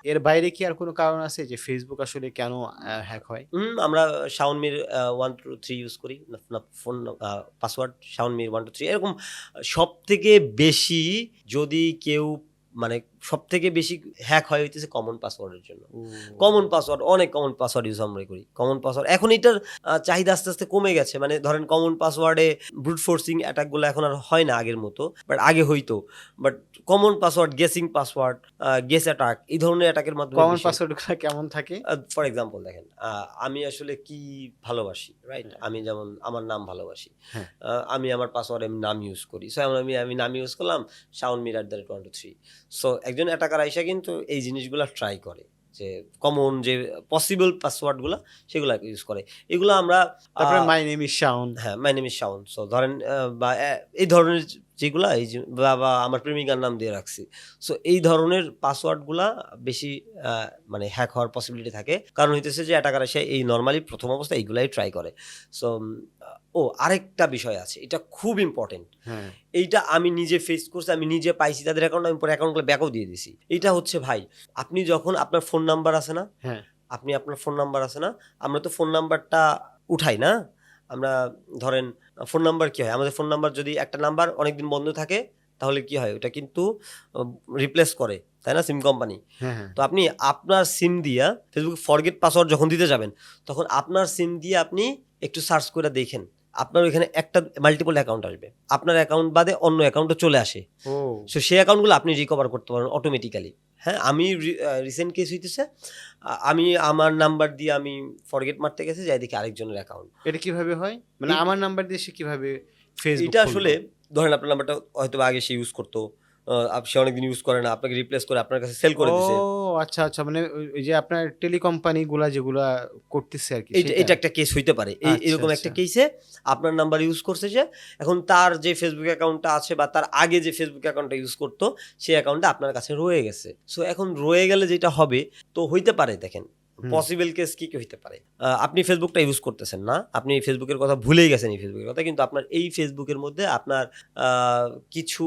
এর বাইরে কি আর কোনো কারণ আছে যে ফেসবুক আসলে কেন হ্যাক হয়? আমরা Xiaomiর 1 2 3 ইউজ করি। ফোন পাসওয়ার্ড Xiaomi 1 2 3 এরকম সবথেকে বেশি যদি কেউ মানে সবথেকে বেশি হ্যাক হয় হইতেছে কমন পাসওয়ার্ডের জন্য। ও কমন পাসওয়ার্ড অনেক কমন পাসওয়ার্ড ইউজ আমরা করি। কমন পাসওয়ার্ড এখন এটার চাহিদা আস্তে, আস্তে কমে গেছে। মানে ধরেন কমন পাসওয়ার্ডে ব্রুট ফোর্সিং অ্যাটাক গুলো এখন আর হয় না আগের মতো। বাট আগে হইতো। But common password, guessing password, guess attack এই ধরনের অ্যাটাকের মাধ্যমে কমন বেশি। পাসওয়ার্ডগুলো কেমন থাকে? ফর এক্সাম্পল দেখেন, আমি আসলে কি ভালোবাসি, রাইট? হ্যাঁ, আমি যেমন আমার নাম ভালোবাসি। হ্যাঁ। আমি আমার পাসওয়ার্ডে আমি নাম ইউজ করি। সো আমি নাম ইউজ করলাম Xiaomi@123। সো একজন অ্যাটাকার আইসা কিন্তু এই জিনিসগুলা ট্রাই করে। যে কমন যে পসিবল পাসওয়ার্ডগুলা সেগুলা ইউজ করে। এগুলা আমরা তারপরে মাই নেম ইজ শাওন। হ্যাঁ, my name is Shaon. So ধরেন বা এই ধরনের যেগুলা এই যে বা আমার প্রেমিকার নাম দিয়ে রাখছি। সো এই ধরনের পাসওয়ার্ডগুলা বেশি মানে হ্যাক হওয়ার পসিবিলিটি থাকে। কারণ হইতেছে যে অ্যাটাকার এসে এই নরমালি প্রথম অবস্থায় এইগুলাই ট্রাই করে। সো আরেকটা বিষয় আছে। এটা খুব ইম্পোর্টেন্ট। হ্যাঁ। এইটা আমি নিজে ফেস করছি, আমি নিজে পাইছি তাদের অ্যাকাউন্ট, আমি পরে অ্যাকাউন্টগুলো ব্যাকও দিয়ে দিছি। এইটা হচ্ছে ভাই, আপনি যখন আপনার ফোন নাম্বার আছে না? হ্যাঁ। আপনার ফোন নাম্বার আছে না? আমরা তো ফোন নাম্বারটা উঠাই না? আমরা ধরেন ফোন নাম্বার কি হয়? আমাদের ফোন নাম্বার যদি একটা নাম্বার অনেকদিন বন্ধ থাকে তাহলে কি হয়? ওটা কিন্তু আ রিপ্লেস করে, তাই না? সিম কোম্পানি। হ্যাঁ, হ্যাঁ। তো আপনি আপনার সিম দিয়া ফেসবুক ফরগেট পাসওয়ার্ড যখন দিতে যাবেন, তখন আপনার সিম দিয়ে আপনি একটু সার্চ করে দেখেন। আপনার ওইখানে একটা মাল্টিপল অ্যাকাউন্ট আসবে। আপনার অ্যাকাউন্ট বাদে অন্য অ্যাকাউন্টও চলে আসে। ও সো সেই অ্যাকাউন্টগুলো আপনি রিকভার করতে পারবেন অটোমেটিক্যালি। হ্যাঁ, আমি রিসেন্ট কেস হইতেছে, আমি আমার নাম্বার দিয়ে আমি ফরগেট মারতে গেছি, যাই দেখি আরেকজনের অ্যাকাউন্ট। এটা কিভাবে হয়? মানে এই আমার নাম্বার দিয়ে সে কিভাবে ফেসবুক এইটা খুললো? আসলে ধরেন আপনার নাম্বারটা হয়তোবা আগে সে ইউজ করতো। সে অনেকদিন ইউজ করে না। আপনাকে রিপ্লেস করে আপনার কাছে সেল করে ও দিছে। আচ্ছা, আচ্ছা। মানে ওই যে আপনার টেলিকোম্পানি গুলা যেগুলা করতেছে আরকি এইটা সেটা? এটা একটা কেস হইতে পারে। আচ্ছা, এরকম একটা আচ্ছা। কেসে আপনার নাম্বার ইউজ করছে সে। এখন তার যে ফেসবুক অ্যাকাউন্টটা আছে বা তার আগে যে ফেসবুক অ্যাকাউন্টটা ইউজ করতো, সেই অ্যাকাউন্টটা আপনার কাছে রয়ে গেছে। সো এখন রয়ে গেলে যেটা হবে, তো হইতে পারে দেখেন, হুম। পসিবল কেস কি হইতে পারে? আপনি ফেসবুকটা ইউজ করতেছেন না। আপনি ফেসবুকের কথা ভুলেই গেছেন এই ফেসবুকের কথা। কিন্তু আপনার এই ফেসবুকের মধ্যে আপনার আ কিছু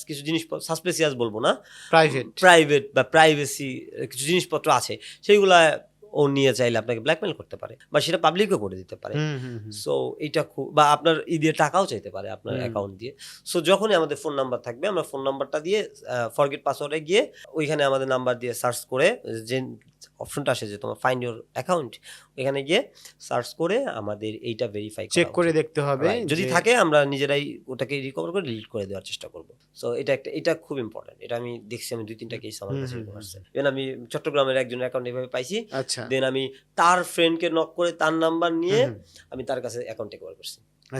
কিছু জিনিস সাসপেসিয়াস বলবো না। প্রাইভেট। প্রাইভেট বা প্রাইভেসি কিছু জিনিসপত্র আছে। সেগুলা ও নিয়ে চাইলে আপনাকে ব্ল্যাকমেইল করতে পারে বা সেটা পাবলিকও করে দিতে পারে। হুম, হুম, হুম। সো এইটা বা আপনার দিয়ে টাকাও চাইতে পারে আপনার হুম। অ্যাকাউন্ট দিয়ে। সো যখনই আমাদের ফোন নাম্বার থাকবে, আমরা ফোন নাম্বারটা দিয়ে ফরগেট পাসওয়ার্ডে গিয়ে ওইখানে আমাদের নাম্বার দিয়ে সার্চ করে যে অপশনটা আসে যে তোমার ফাইন্ড ইউর অ্যাকাউন্ট, এখানে গিয়ে সার্চ করে আমাদের এইটা ভেরিফাই করা চেক করে উচিত। দেখতে হবে রাইট, যদি যে থাকে আমরা নিজেরাই ওটাকে রিকভার করে ডিলিট করে দেওয়ার চেষ্টা করব। সো এটা খুব ইম্পর্টেন্ট। এটা আমি দেখছি, আমি ২-৩ টা কেস আমার হুম, কাছে হুম, এরকম হুম। আসছে। ইভেন আমি চট্টগ্রামের একজনের অ্যাকাউন্ট এভাবে পাইছি। আচ্ছা। দেন আমি তার ফ্রেন্ডকে নক করে তার নাম্বার হুম, নিয়ে হুম। আমি তার কাছে অ্যাকাউন্ট টেক ওভার করছি।